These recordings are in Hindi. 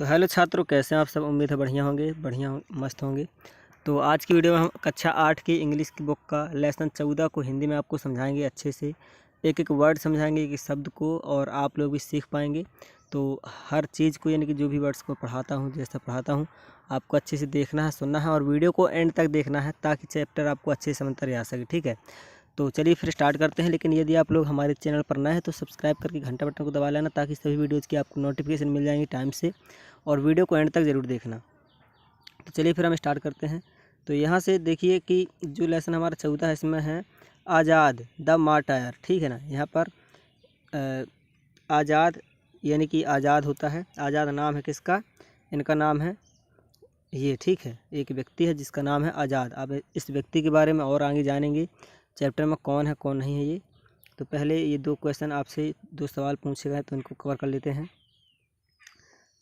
तो हेलो छात्रों, कैसे हैं आप सब। उम्मीद है बढ़िया होंगे, मस्त होंगे। तो आज की वीडियो में हम कक्षा 8 की इंग्लिश की बुक का लेसन 14 को हिंदी में आपको समझाएंगे। अच्छे से एक एक वर्ड समझाएंगे, एक शब्द को, और आप लोग भी सीख पाएंगे। तो हर चीज़ को, यानी कि जो भी वर्ड्स को पढ़ाता हूँ, जैसा पढ़ाता हूँ, आपको अच्छे से देखना है, सुनना है और वीडियो को एंड तक देखना है, ताकि चैप्टर आपको अच्छे से समझ आ सके। ठीक है, तो चलिए फिर स्टार्ट करते हैं। लेकिन यदि आप लोग हमारे चैनल पर नए हैं तो सब्सक्राइब करके घंटा बटन को दबा लेना, ताकि सभी वीडियोज़ की आपको नोटिफिकेशन मिल जाएंगी टाइम से, और वीडियो को एंड तक ज़रूर देखना। तो चलिए फिर हम स्टार्ट करते हैं। तो यहाँ से देखिए कि जो लेसन हमारा 14 है, इसमें है आज़ाद द मार्टायर। ठीक है ना, यहाँ पर आज़ाद यानी कि आज़ाद होता है। आज़ाद नाम है किसका? इनका नाम है ये। ठीक है, एक व्यक्ति है जिसका नाम है आज़ाद। अब इस व्यक्ति के बारे में और आगे जानेंगे चैप्टर में, कौन है कौन नहीं है ये। तो पहले ये दो क्वेश्चन आपसे, दो सवाल पूछे गए, तो इनको कवर कर लेते हैं।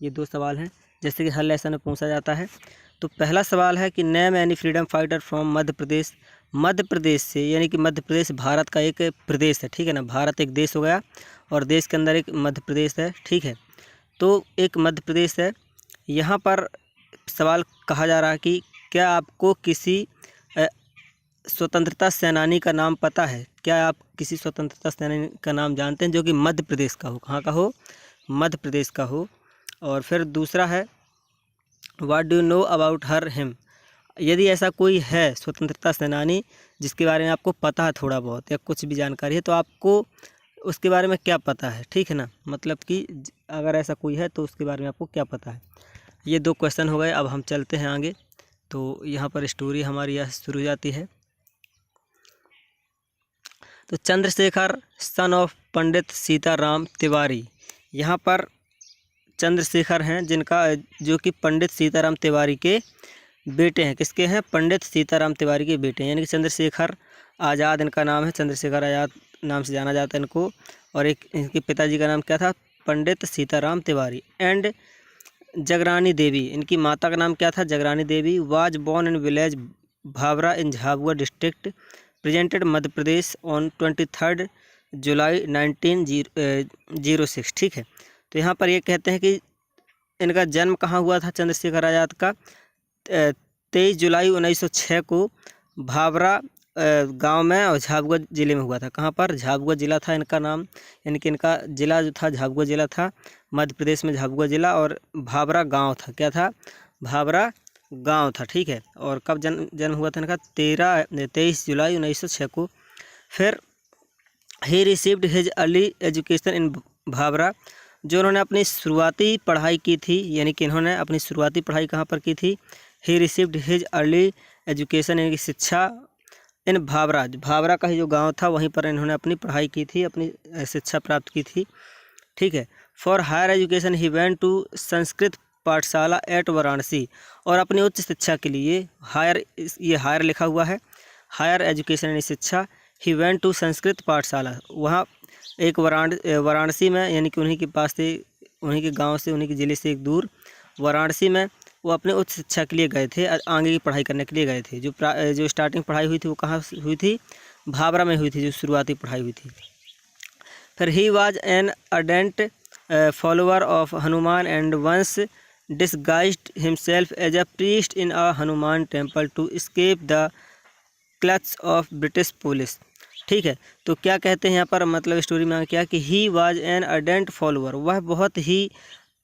ये दो सवाल हैं, जैसे कि हर लेसन में पूछा जाता है। तो पहला सवाल है कि name any freedom fighter from Madhya Pradesh. Madhya Pradesh से, यानी कि मध्य प्रदेश भारत का एक प्रदेश है। ठीक है ना, भारत एक देश हो गया और देश के अंदर एक मध्य प्रदेश है। ठीक है, तो एक मध्य प्रदेश है। यहाँ पर सवाल कहा जा रहा है कि क्या आपको किसी स्वतंत्रता सेनानी का नाम पता है? क्या आप किसी स्वतंत्रता सेनानी का नाम जानते हैं जो कि मध्य प्रदेश का हो? कहाँ का हो? मध्य प्रदेश का हो। और फिर दूसरा है what do you know about her him. यदि ऐसा कोई है स्वतंत्रता सेनानी जिसके बारे में आपको पता है थोड़ा बहुत, या कुछ भी जानकारी है, तो आपको उसके बारे में क्या पता है? ठीक है ना, मतलब कि अगर ऐसा कोई है तो उसके बारे में आपको क्या पता है। ये दो क्वेश्चन हो गए। अब हम चलते हैं आगे। तो यहाँ पर स्टोरी हमारी यह शुरू हो जाती है। तो चंद्रशेखर सन ऑफ पंडित सीताराम तिवारी। यहाँ पर चंद्रशेखर हैं जिनका, जो कि पंडित सीताराम तिवारी के बेटे हैं। किसके हैं? पंडित सीताराम तिवारी के बेटे हैं, यानी कि चंद्रशेखर आज़ाद इनका नाम है। चंद्रशेखर आज़ाद नाम से जाना जाता है इनको। और एक इनके पिताजी का नाम क्या था? पंडित सीताराम तिवारी। एंड जगरानी देवी, इनकी माता का नाम क्या था? Jagrani Devi. Was born in village Bhavra in Jhabua district, presented Madhya Pradesh on 23 July 1906। ठीक है, तो यहाँ पर ये कहते हैं कि इनका जन्म कहाँ हुआ था चंद्रशेखर आज़ाद का? 23 जुलाई 1906 को भावरा गांव में और झाबुआ ज़िले में हुआ था। कहाँ पर? झाबुआ ज़िला था इनका नाम, यानी कि इनका ज़िला जो था झाबुआ ज़िला था, मध्य प्रदेश में झाबुआ ज़िला। और भावरा गांव था। क्या था? भावरा गांव था। ठीक है, और कब जन्म हुआ था इनका? 23 जुलाई 1906 को। फिर he received his early education in Bhavra, जो उन्होंने अपनी शुरुआती पढ़ाई की थी, यानी कि इन्होंने अपनी शुरुआती पढ़ाई कहाँ पर की थी? ही रिसीव्ड हिज अर्ली एजुकेशन, यानी कि शिक्षा इन भावरा। भावरा का ही जो गांव था वहीं पर इन्होंने अपनी पढ़ाई की थी, अपनी शिक्षा प्राप्त की थी। ठीक है, for higher education he went to Sanskrit pathshala at Varanasi. और अपनी उच्च शिक्षा के लिए हायर, ये हायर लिखा हुआ है, हायर एजुकेशन यानी शिक्षा, ही वेंट टू संस्कृत पाठशाला। वहाँ एक वाराणसी में, यानी कि उन्हीं के पास से, उन्हीं के गांव से, उन्हीं के ज़िले से एक दूर वाराणसी में वो अपने उच्च शिक्षा के लिए गए थे, आगे की पढ़ाई करने के लिए गए थे। जो स्टार्टिंग पढ़ाई हुई थी वो कहाँ हुई थी? भावरा में हुई थी, जो शुरुआती पढ़ाई हुई थी। फिर he was an ardent follower of Hanuman and once disguised himself as a priest in a Hanuman temple to escape the clutch of British police. ठीक है, तो क्या कहते हैं यहाँ पर, मतलब स्टोरी में क्या कि ही वाज एन अर्डेंट फॉलोअर, वह बहुत ही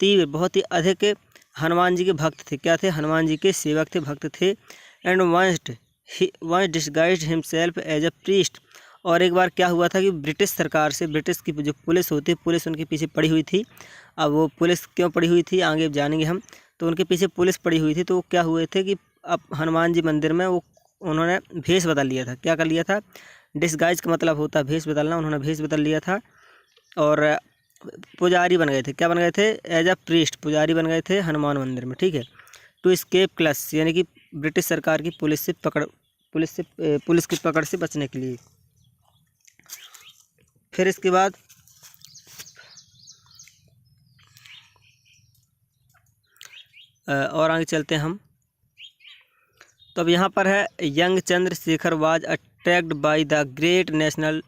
तीव्र, बहुत ही अधिक हनुमान जी के भक्त थे। क्या थे? हनुमान जी के सेवक थे, भक्त थे। And once disguised himself as a priest. और एक बार क्या हुआ था कि ब्रिटिश सरकार से, ब्रिटिश की जो पुलिस होती है, पुलिस उनके पीछे पड़ी हुई थी। अब वो पुलिस क्यों पड़ी हुई थी आगे जानेंगे हम। तो उनके पीछे पुलिस पड़ी हुई थी, तो वो क्या हुए थे कि अब हनुमान जी मंदिर में वो उन्होंने भेष बदल लिया था। क्या कर लिया था? डिसगाइज का मतलब होता है भेष बदलना। उन्होंने भेष बदल लिया था और पुजारी बन गए थे। क्या बन गए थे? एज अ प्रीस्ट, पुजारी बन गए थे हनुमान मंदिर में। ठीक है, टू एस्केप क्लच, यानी कि ब्रिटिश सरकार की पुलिस की पकड़ से बचने के लिए। फिर इसके बाद और आगे चलते हैं हम। तो अब यहाँ पर है young Chandrashekhar was attract by the great national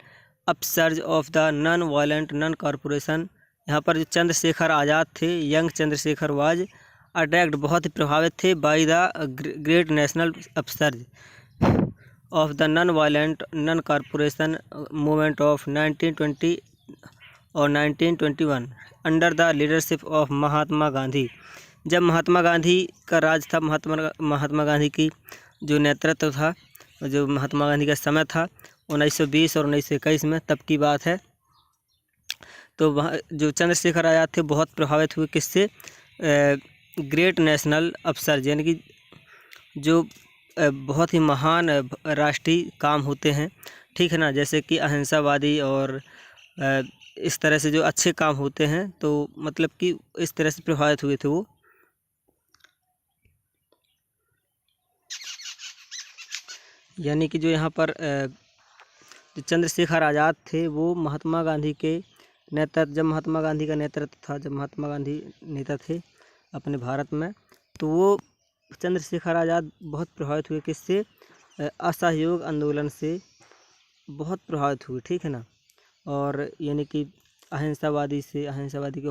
upsurge of the non violent non corporation यहाँ पर जो चंद्रशेखर आज़ाद थे, यंग चंद्रशेखर वाज अट्रैक्ट, बहुत ही प्रभावित थे by the great national upsurge of the non violent non corporation movement of 1920 और 1921 under the leadership of Mahatma Gandhi. जब महात्मा गांधी का राज था, महात्मा गांधी की जो नेतृत्व था, जो महात्मा गांधी का समय था 1920 और 1921 में, तब की बात है। तो वहाँ जो चंद्रशेखर आज़ाद थे बहुत प्रभावित हुए किससे, ग्रेट नेशनल अपसर्ज, यानी कि जो बहुत ही महान राष्ट्रीय काम होते हैं, ठीक है ना, जैसे कि अहिंसावादी और इस तरह से जो अच्छे काम होते हैं, तो मतलब कि इस तरह से प्रभावित हुए थे वो। यानी कि जो यहाँ पर जो चंद्रशेखर आज़ाद थे वो महात्मा गांधी के नेतृत्व, जब महात्मा गांधी का नेतृत्व था, जब महात्मा गांधी नेता थे अपने भारत में, तो वो चंद्रशेखर आज़ाद बहुत प्रभावित हुए किससे, असहयोग आंदोलन से बहुत प्रभावित हुए, ठीक है ना। और यानी कि अहिंसावादी के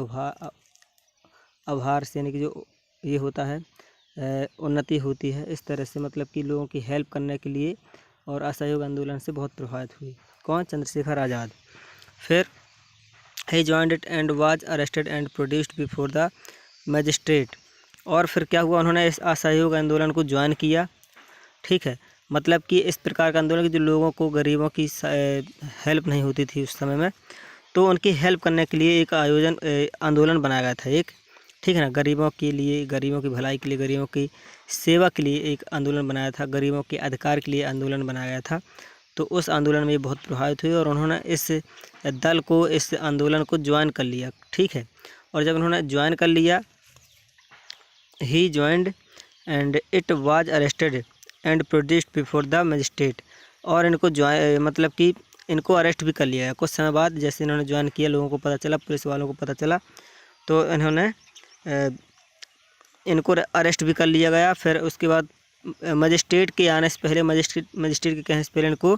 आभार से, यानी कि जो ये होता है उन्नति होती है, इस तरह से मतलब कि लोगों की हेल्प करने के लिए, और असहयोग आंदोलन से बहुत प्रभावित हुई। कौन, चंद्रशेखर आज़ाद। फिर he joined it and was arrested and produced before the magistrate। और फिर क्या हुआ, उन्होंने इस असहयोग आंदोलन को ज्वाइन किया, ठीक है, मतलब कि इस प्रकार का आंदोलन जो लोगों को, गरीबों की हेल्प नहीं होती थी उस समय में, तो उनकी हेल्प करने के लिए एक आंदोलन बनाया गया था एक, ठीक है ना, गरीबों के लिए, गरीबों की भलाई के लिए, गरीबों की सेवा के लिए एक आंदोलन बनाया था, गरीबों के अधिकार के लिए आंदोलन बनाया गया था। तो उस आंदोलन में बहुत प्रभावित हुए और उन्होंने इस दल को, इस आंदोलन को ज्वाइन कर लिया, ठीक है। और जब उन्होंने ज्वाइन कर लिया, he joined and it was arrested and produced before the magistrate. और इनको मतलब कि इनको अरेस्ट भी कर लिया है कुछ समय बाद। जैसे इन्होंने ज्वाइन किया, लोगों को पता चला, पुलिस वालों को पता चला, तो इन्होंने इनको अरेस्ट भी कर लिया गया। फिर उसके बाद मजिस्ट्रेट के आने से पहले, मजिस्ट्रेट के कहने से पहले इनको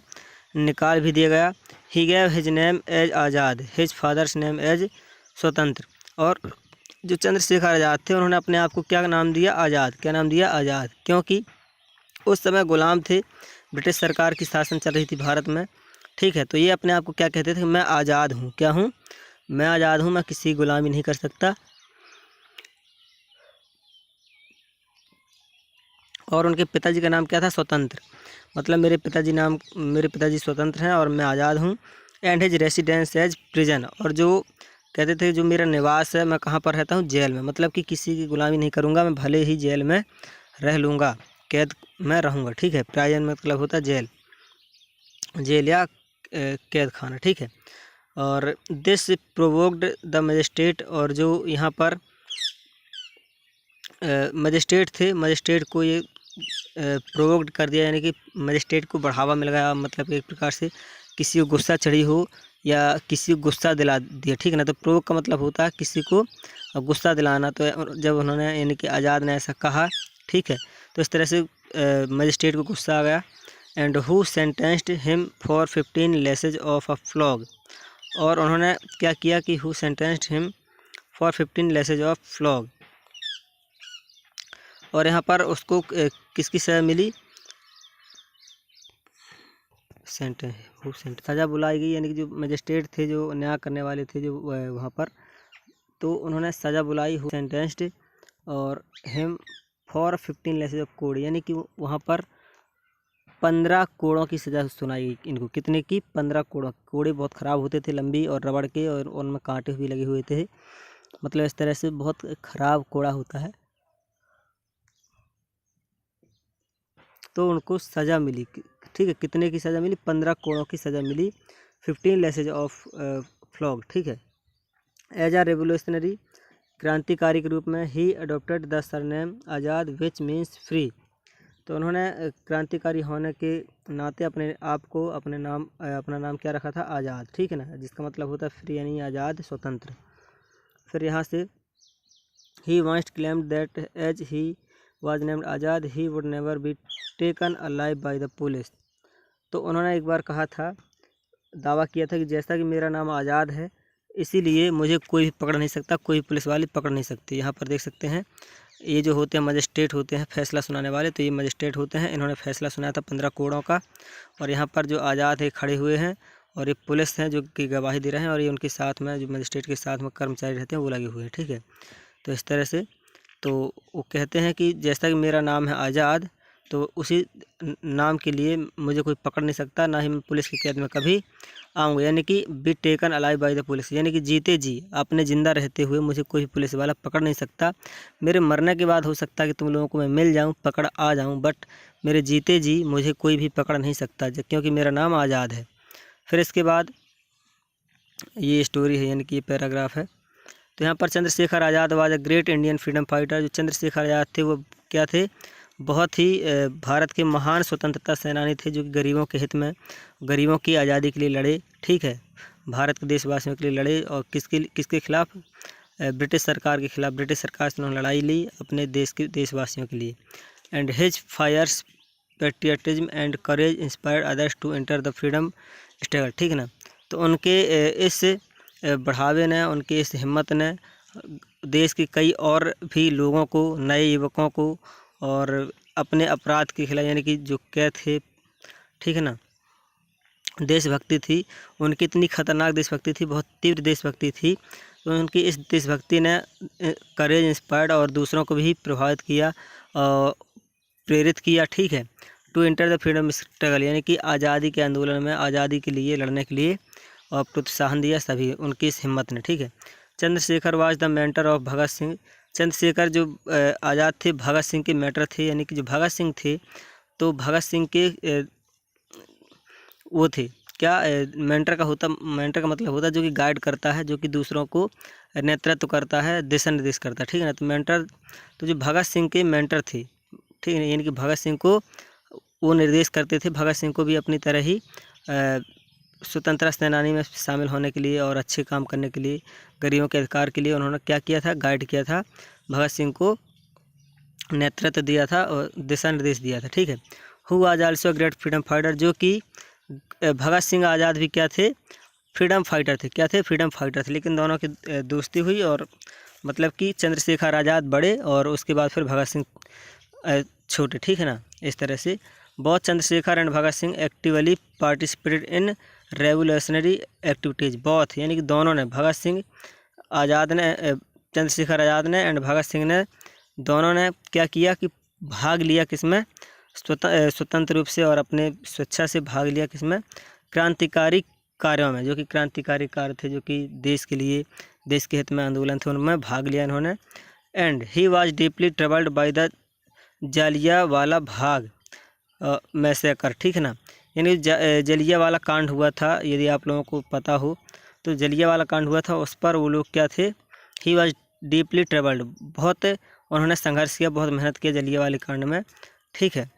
निकाल भी दिया गया। ही गैव हिज नेम एज आज़ाद, हिज फादर्स नेम एज स्वतंत्र। और जो चंद्रशेखर आज़ाद थे उन्होंने अपने आप को क्या नाम दिया, आज़ाद। क्या नाम दिया, आज़ाद, क्योंकि उस समय गुलाम थे, ब्रिटिश सरकार की शासन चल रही थी भारत में, ठीक है। तो ये अपने आप को क्या कहते थे, मैं आज़ाद हूँ। क्या हूँ, मैं आज़ाद हूँ, मैं किसी गुलामी नहीं कर सकता। और उनके पिताजी का नाम क्या था, स्वतंत्र, मतलब मेरे पिताजी स्वतंत्र हैं और मैं आज़ाद हूँ। And his residence as prison, और जो कहते थे जो मेरा निवास है, मैं कहाँ पर रहता हूँ, जेल में, मतलब कि किसी की गुलामी नहीं करूँगा, मैं भले ही जेल में रह लूँगा, कैद में रहूँगा, ठीक है। प्राइजन में मतलब होता है जेल या कैद खाना, ठीक है। और दिस प्रोवोक्ड द मजिस्ट्रेट, और जो यहाँ पर मजिस्ट्रेट थे, मजिस्ट्रेट को ये प्रोवोक्ड कर दिया, यानी कि मजिस्ट्रेट को बढ़ावा मिल गया, मतलब एक प्रकार से किसी को गुस्सा चढ़ी हो या किसी को गुस्सा दिला दिया, ठीक है ना। तो प्रोवोक का मतलब होता है किसी को गुस्सा दिलाना। तो जब उन्होंने, यानी कि आज़ाद ने ऐसा कहा, ठीक है, तो इस तरह से मजिस्ट्रेट को गुस्सा आ गया। And who sentenced him for 15 laces of a flog. और उन्होंने क्या किया कि who sentenced him for 15 laces of flog. और यहाँ पर उसको किसकी सज़ा मिली, सज़ा बुलाई गई, यानी कि जो मजिस्ट्रेट थे, जो न्याय करने वाले थे जो वहाँ पर, तो उन्होंने सज़ा बुलाई, हु सेंटेंस्ड और him for 15 laces of code, यानी कि वहाँ पर 15 कोड़ों की सज़ा सुनाई इनको। कितने की, 15 कोड़ों। कोड़े बहुत ख़राब होते थे, लंबी और रबड़ के, और उनमें कांटे भी लगे हुए थे, मतलब इस तरह से बहुत ख़राब कोड़ा होता है। तो उनको सज़ा मिली, ठीक है। कितने की सज़ा मिली, 15 कोड़ों की सज़ा मिली, 15 लेसेज ऑफ फ्लॉग, ठीक है। एज आ रेवोल्यूशनरी, क्रांतिकारी के रूप में, he adopted the surname Azad which means free. तो उन्होंने क्रांतिकारी होने के नाते अपने आप को, अपना नाम क्या रखा था, आज़ाद, ठीक है ना, जिसका मतलब होता है फ्री, यानी आज़ाद, स्वतंत्र। फिर यहाँ से he wants claimed that as he was named Azad he would never be taken alive by the police. तो उन्होंने एक बार कहा था, दावा किया था कि जैसा कि मेरा नाम आज़ाद है, इसीलिए मुझे कोई भी पकड़ नहीं सकता, कोई पुलिस वाले पकड़ नहीं सकती। यहाँ पर देख सकते हैं ये जो होते हैं मजिस्ट्रेट होते हैं फैसला सुनाने वाले, तो ये मजिस्ट्रेट होते हैं। इन्होंने फैसला सुनाया था 15 करोड़ों का। और यहाँ पर जो आज़ाद है खड़े हुए हैं और ये पुलिस हैं जो कि गवाही दे रहे हैं, और ये उनके साथ में जो मजिस्ट्रेट के साथ में कर्मचारी रहते हैं वो लगे हुए हैं, ठीक है। तो इस तरह से तो वो कहते हैं कि जैसा कि मेरा नाम है आज़ाद, तो उसी नाम के लिए मुझे कोई पकड़ नहीं सकता, ना ही मैं पुलिस की कैद में कभी आऊँगा। यानी कि B taken alive by the police, यानी कि जीते जी अपने ज़िंदा रहते हुए मुझे कोई पुलिस वाला पकड़ नहीं सकता। मेरे मरने के बाद हो सकता है कि तुम लोगों को मैं मिल जाऊँ, पकड़ आ जाऊँ, बट मेरे जीते जी मुझे कोई भी पकड़ नहीं सकता, क्योंकि मेरा नाम आज़ाद है। फिर इसके बाद ये स्टोरी है, यानी कि ये पैराग्राफ है। तो यहाँ पर Chandrashekhar Azad was a great Indian freedom fighter. जो चंद्रशेखर आज़ाद थे वो क्या थे, बहुत ही भारत के महान स्वतंत्रता सेनानी थे, जो कि गरीबों के हित में, गरीबों की आज़ादी के लिए लड़े, ठीक है। भारत के देशवासियों के लिए लड़े, और किसके खिलाफ, ब्रिटिश सरकार के खिलाफ। ब्रिटिश सरकार से उन्होंने लड़ाई ली अपने देश के देशवासियों के लिए। And his fires patriotism and courage inspired others to enter the freedom struggle, ठीक है ना। तो उनके इस बढ़ावे ने, उनकी इस हिम्मत ने देश के कई और भी लोगों को, नए युवकों को, और अपने अपराध के खिलाफ, यानी कि जो कैद थे, ठीक है ना, देशभक्ति थी उनकी, इतनी खतरनाक देशभक्ति थी, बहुत तीव्र देशभक्ति थी। तो उनकी इस देशभक्ति ने करेज इंस्पायर्ड और दूसरों को भी प्रभावित किया और प्रेरित किया, ठीक है, to enter the freedom struggle, यानी कि आज़ादी के आंदोलन में, आज़ादी के लिए लड़ने के लिए, और प्रोत्साहन दिया सभी उनकी इस हिम्मत ने, ठीक है। Chandrashekhar was the mentor of Bhagat Singh. Chandrashekhar जो आज़ाद थे भगत सिंह के मेंटर थे, यानी कि जो भगत सिंह थे तो भगत सिंह के वो थे क्या, मेंटर का मतलब होता है जो कि गाइड करता है, जो कि दूसरों को नेतृत्व करता है, दिशा निर्देश करता है, ठीक है ना। तो मेंटर, तो जो भगत सिंह के मेंटर थे, ठीक है, यानी कि भगत सिंह को वो निर्देश करते थे। भगत सिंह को भी अपनी तरह ही स्वतंत्रता सेनानी में शामिल होने के लिए और अच्छे काम करने के लिए, गरीबों के अधिकार के लिए उन्होंने क्या किया था, गाइड किया था, भगत सिंह को नेतृत्व दिया था और दिशा निर्देश दिया था, ठीक है। Who was also great freedom fighter, जो कि भगत सिंह आज़ाद भी क्या थे, फ्रीडम फाइटर थे। क्या थे, फ्रीडम फाइटर थे। लेकिन दोनों की दोस्ती हुई, और मतलब कि चंद्रशेखर आज़ाद बड़े और उसके बाद फिर भगत सिंह छोटे, ठीक है ना। इस तरह से both Chandrashekhar and Bhagat Singh actively participated in revolutionary activities. Both यानी कि दोनों ने, भगत सिंह आज़ाद ने, चंद्रशेखर आज़ाद ने एंड भगत सिंह ने, दोनों ने क्या किया कि भाग लिया किसमें, स्वतंत्र रूप से और अपने स्वेच्छा से भाग लिया किसमें, क्रांतिकारी कार्यों में, जो कि क्रांतिकारी कार्य थे, जो कि देश के लिए, देश के हित में आंदोलन थे, उनमें भाग लिया इन्होंने। And he was deeply troubled by the Jallianwala Bagh massacre, ठीक है ना। यानी जलियांवाला कांड हुआ था, यदि आप लोगों को पता हो तो जलियांवाला कांड हुआ था, उस पर वो लोग क्या थे, ही वाज डीपली ट्रबल्ड, बहुत उन्होंने संघर्ष किया, बहुत मेहनत किया जलियांवाले कांड में, ठीक है।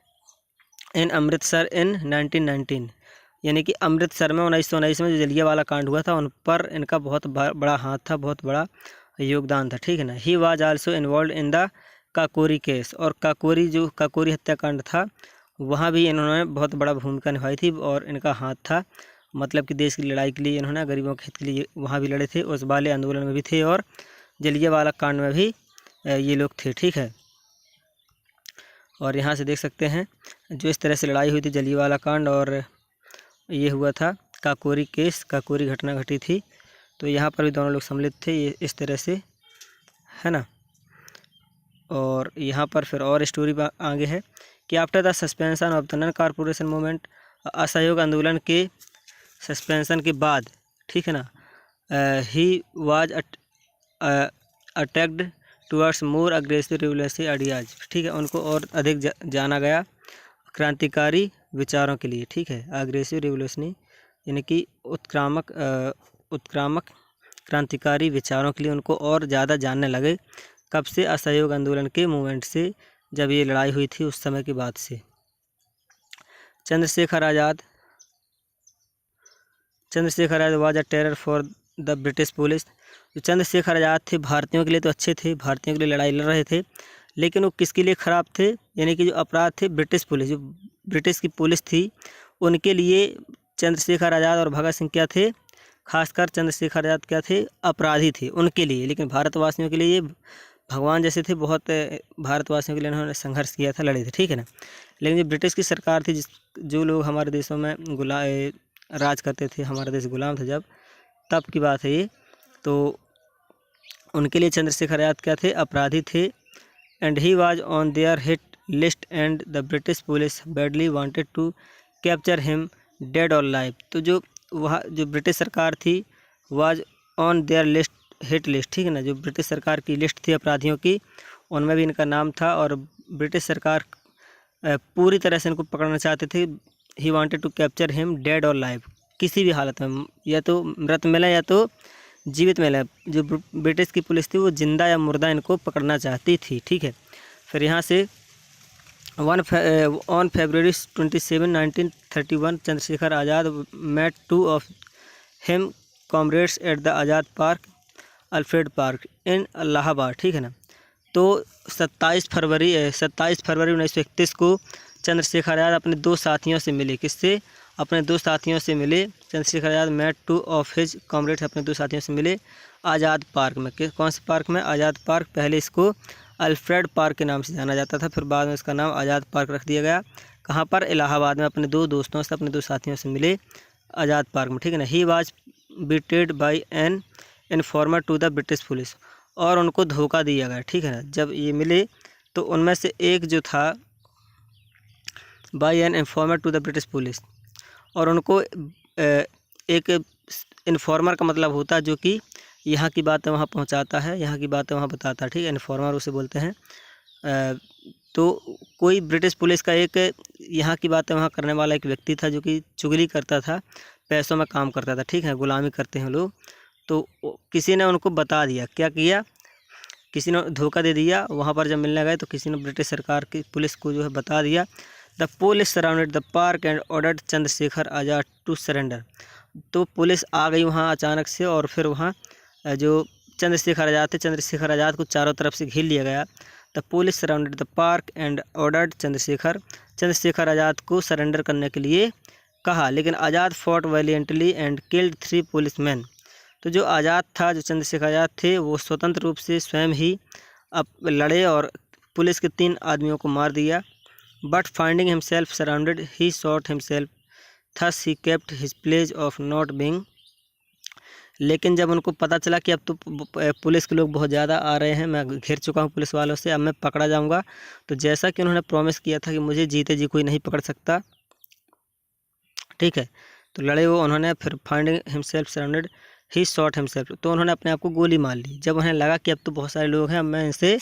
इन अमृतसर इन 1919, यानी कि अमृतसर में 1919 में जो जलियांवाला कांड हुआ था उन पर इनका बहुत बड़ा हाथ था, बहुत बड़ा योगदान था, ठीक है ना। He was also involve in the Kakori case, और काकोरी हत्याकांड था, वहाँ भी इन्होंने बहुत बड़ा भूमिका निभाई थी और इनका हाथ था, मतलब कि देश की लड़ाई के लिए इन्होंने, गरीबों के हित के लिए वहाँ भी लड़े थे, उस वाले आंदोलन में भी थे और जलियांवाला कांड में भी ये लोग थे, ठीक है। और यहाँ से देख सकते हैं जो इस तरह से लड़ाई हुई थी जलियांवाला कांड, और ये हुआ था काकोरी केस, काकोरी घटना घटी थी, तो यहाँ पर भी दोनों लोग सम्मिलित थे, ये इस तरह से, है ना। और यहाँ पर फिर और स्टोरी आगे है कि after the suspension of the non corporation movement, असहयोग आंदोलन के सस्पेंशन के बाद, ठीक है ना, he was attacked towards more aggressive revolutionary ideas, ठीक है, उनको और अधिक जाना गया क्रांतिकारी विचारों के लिए, ठीक है, अग्रेसिव रिवोल्यूशनरी यानी कि उत्क्रामक क्रांतिकारी विचारों के लिए उनको और ज़्यादा जानने लगे। कब से, असहयोग आंदोलन के मूवमेंट से, जब ये लड़ाई हुई थी उस समय के बाद से। Chandrashekhar Azad was a terror for the British police. जो चंद्रशेखर आज़ाद थे भारतीयों के लिए तो अच्छे थे, भारतीयों के लिए लड़ाई लड़ रहे थे, लेकिन वो किसके लिए ख़राब थे, यानी कि जो अपराध थे ब्रिटिश पुलिस, जो ब्रिटिश की पुलिस थी उनके लिए चंद्रशेखर आज़ाद और भगत सिंह क्या थे, खासकर चंद्रशेखर आज़ाद क्या थे, अपराधी थे उनके लिए, लेकिन भारतवासियों के लिए ये भगवान जैसे थे। बहुत भारतवासियों के लिए उन्होंने संघर्ष किया था, लड़े थे, ठीक है ना। लेकिन जो ब्रिटिश की सरकार थी, जो लोग हमारे देशों में राज करते थे, हमारा देश गुलाम था जब, तब की बात है ये। तो उनके लिए चंद्रशेखर आज़ाद क्या थे, अपराधी थे। And he was on their hit list and the British police badly wanted to capture him dead और लाइव। तो जो वहाँ जो ब्रिटिश सरकार थी, was on their list, hit list, ठीक है ना, जो ब्रिटिश सरकार की लिस्ट थी अपराधियों की, उनमें भी इनका नाम था। और ब्रिटिश सरकार पूरी तरह से इनको पकड़ना चाहते थे। He wanted to capture him dead और लाइव, किसी भी हालत में, या तो मृत मिले या तो जीवित मिले। जो ब्रिटिश की पुलिस थी वो जिंदा या मुर्दा इनको पकड़ना चाहती थी, ठीक है। फिर यहाँ से on February 27, 1931 Chandrashekhar Azad met two of him comrades at the Azad park, Alfred park in Allahabad, ठीक है ना। तो 27 फरवरी 1931 को चंद्रशेखर आज़ाद अपने दो साथियों से मिले। किससे? अपने दो साथियों से मिले। Chandrashekhar Azad met two of his comrades, अपने दो साथियों से मिले आज़ाद पार्क में। कौन से पार्क में? आज़ाद पार्क। पहले इसको अल्फ्रेड पार्क के नाम से जाना जाता था, फिर बाद में इसका नाम आज़ाद पार्क रख दिया गया। कहाँ पर? इलाहाबाद में। अपने दो दोस्तों से, अपने दो साथियों से मिले आज़ाद पार्क में, ठीक है ना। He was betrayed by an informer to the British police, और उनको धोखा दिया गया, ठीक है ना। जब ये मिले तो उनमें से एक जो था, by an informer to the British police, और उनको एक इन्फॉर्मर का मतलब होता है जो कि यहाँ की बातें वहाँ पहुँचाता है, यहाँ की बातें वहाँ बताता है, ठीक है। इन्फॉर्मर उसे बोलते हैं। तो कोई ब्रिटिश पुलिस का एक यहाँ की बातें वहाँ करने वाला एक व्यक्ति था जो कि चुगली करता था, पैसों में काम करता था, ठीक है। गुलामी करते हैं लोग। तो किसी ने उनको बता दिया, क्या किया, किसी ने धोखा दे दिया। वहाँ पर जब मिलने गए तो किसी ने ब्रिटिश सरकार की पुलिस को जो है बता दिया। The police surrounded the park and ordered Chandrashekhar Azad to surrender. तो पुलिस आ गई वहाँ अचानक से, और फिर वहाँ जो चंद्रशेखर आज़ाद थे, चंद्रशेखर आज़ाद को चारों तरफ से घेर लिया गया। The police surrounded the park and ordered Chandrashekhar Azad को सरेंडर करने के लिए कहा, लेकिन Azad fought valiantly and killed 3 policemen. तो जो आज़ाद था, जो चंद्रशेखर आज़ाद थे, वो स्वतंत्र रूप से स्वयं ही अब लड़े और पुलिस के 3 आदमियों को मार दिया। But finding himself surrounded he shot himself, thus he kept his pledge of not being. लेकिन जब उनको पता चला कि अब तो पुलिस के लोग बहुत ज़्यादा आ रहे हैं, मैं घिर चुका हूँ पुलिस वालों से, अब मैं पकड़ा जाऊँगा, तो जैसा कि उन्होंने प्रॉमिस किया था कि मुझे जीते जी कोई नहीं पकड़ सकता, ठीक है, तो लड़े वो उन्होंने। फिर finding himself surrounded he shot himself, तो उन्होंने अपने आप को गोली मार ली। जब उन्हें लगा कि अब तो बहुत सारे लोग हैं, अब मैं इनसे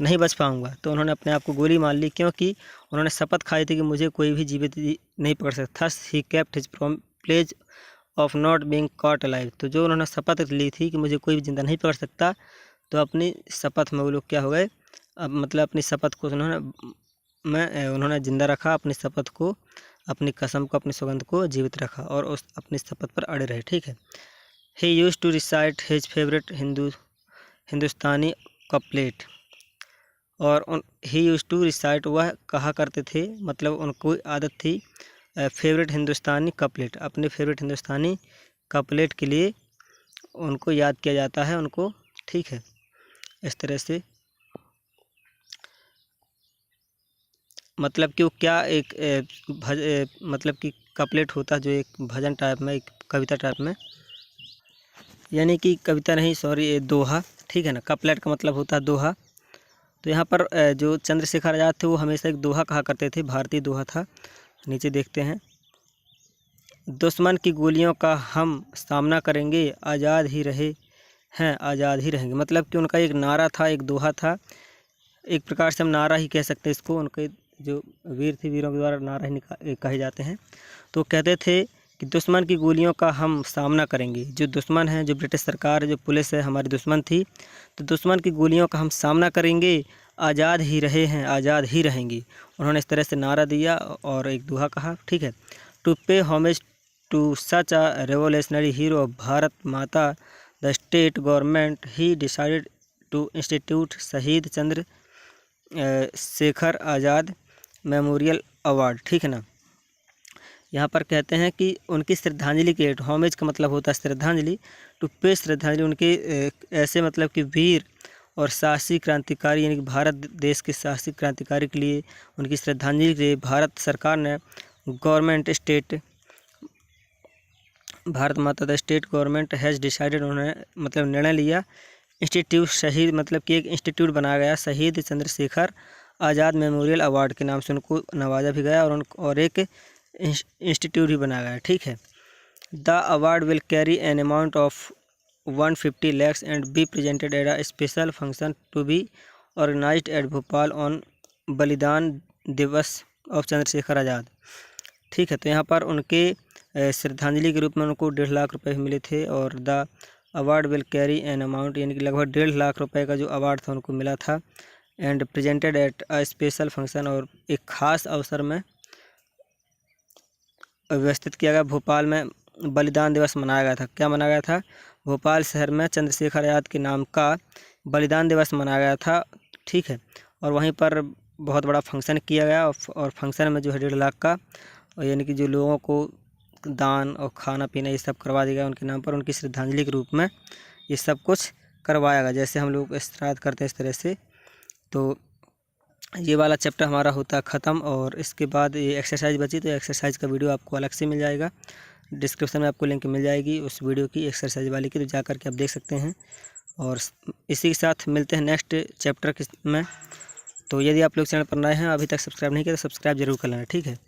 नहीं बच पाऊँगा, तो उन्होंने अपने आप को गोली मार ली, क्योंकि उन्होंने शपथ खाई थी कि मुझे कोई भी जीवित नहीं पकड़ सकता। Thus he kept his pledge of not being caught alive. तो जो उन्होंने शपथ ली थी कि मुझे कोई भी जिंदा नहीं पकड़ सकता, तो अपनी शपथ में वो लोग क्या हो गए, अब मतलब अपनी शपथ को उन्होंने जिंदा रखा, अपनी शपथ को, अपनी कसम को, अपनी सौगंध को जीवित रखा, और उस अपनी शपथ पर अड़े रहे, ठीक है। He used to recite his favourite Hindustani couplet, और ही यूज्ड टू रिसाइट, वह कहा करते थे, मतलब उनको आदत थी, फेवरेट हिंदुस्तानी कपलेट, अपने फेवरेट हिंदुस्तानी कपलेट के लिए उनको याद किया जाता है उनको, ठीक है। इस तरह से मतलब कि वो क्या एक मतलब कि कपलेट होता है जो एक भजन टाइप में, एक कविता टाइप में, यानी कि कविता नहीं, सॉरी, दोहा, ठीक है ना। कपलेट का मतलब होता है दोहा। तो यहाँ पर जो चंद्रशेखर आज़ाद थे वो हमेशा एक दोहा कहा करते थे, भारतीय दोहा था। नीचे देखते हैं, दुश्मन की गोलियों का हम सामना करेंगे, आज़ाद ही रहे हैं, आज़ाद ही रहेंगे। मतलब कि उनका एक नारा था, एक दोहा था, एक प्रकार से हम नारा ही कह सकते हैं इसको। उनके जो वीर थे, वीरों के द्वारा नारा ही कहे जाते हैं। तो कहते थे कि दुश्मन की गोलियों का हम सामना करेंगे। जो दुश्मन है, जो ब्रिटिश सरकार, जो पुलिस है, हमारी दुश्मन थी, तो दुश्मन की गोलियों का हम सामना करेंगे, आज़ाद ही रहे हैं, आज़ाद ही रहेंगे। उन्होंने इस तरह से नारा दिया और एक दोहा कहा, ठीक है। To pay homage to such a revolutionary hero of Bharat Mata the state government he decided to institute Shaheed Chandra Shekhar Azad memorial award, ठीक है ना। यहाँ पर कहते हैं कि उनकी श्रद्धांजलि के लिए, होमेज का मतलब होता है श्रद्धांजलि, टू पे श्रद्धांजलि उनके ऐसे मतलब कि वीर और साहसी क्रांतिकारी यानी कि भारत देश के साहसी क्रांतिकारी के लिए उनकी श्रद्धांजलि के लिए भारत सरकार ने Bharat Mata the state government has decided, उन्होंने मतलब निर्णय लिया, इंस्टीट्यूट शहीद मतलब कि एक इंस्टीट्यूट बनाया गया शहीद चंद्रशेखर आज़ाद मेमोरियल अवार्ड के नाम से उनको नवाजा भी गया और एक इंस्टीट्यूट भी बनाया गया। ठीक है। The award will carry an amount of 150 lakhs and be presented at a special function to be organized at Bhopal on बलिदान दिवस ऑफ चंद्रशेखर आज़ाद। ठीक है। तो यहाँ पर उनके श्रद्धांजलि के रूप में उनको 1.5 लाख रुपए मिले थे और the award will carry an amount यानी कि लगभग 1.5 लाख रुपए का जो अवार्ड था उनको मिला था, and presented at a special function, और एक खास अवसर में व्यवस्थित किया गया। भोपाल में बलिदान दिवस मनाया गया था। क्या मनाया गया था? भोपाल शहर में चंद्रशेखर आज़ाद के नाम का बलिदान दिवस मनाया गया था। ठीक है। और वहीं पर बहुत बड़ा फंक्शन किया गया और फंक्शन में जो है 1.5 लाख का यानी कि जो लोगों को दान और खाना पीना ये सब करवा दिया गया उनके नाम पर, उनकी श्रद्धांजलि के रूप में ये सब कुछ करवाया गया, जैसे हम लोग श्राद्ध करते हैं इस तरह से। तो ये वाला चैप्टर हमारा होता है ख़त्म, और इसके बाद ये एक्सरसाइज बची, तो एक्सरसाइज का वीडियो आपको अलग से मिल जाएगा, डिस्क्रिप्शन में आपको लिंक मिल जाएगी उस वीडियो की, एक्सरसाइज वाली की, तो जा कर के आप देख सकते हैं। और इसी के साथ मिलते हैं नेक्स्ट चैप्टर में। तो यदि आप लोग चैनल पर नए हैं, अभी तक सब्सक्राइब नहीं किया तो सब्सक्राइब जरूर कर लेना। ठीक है।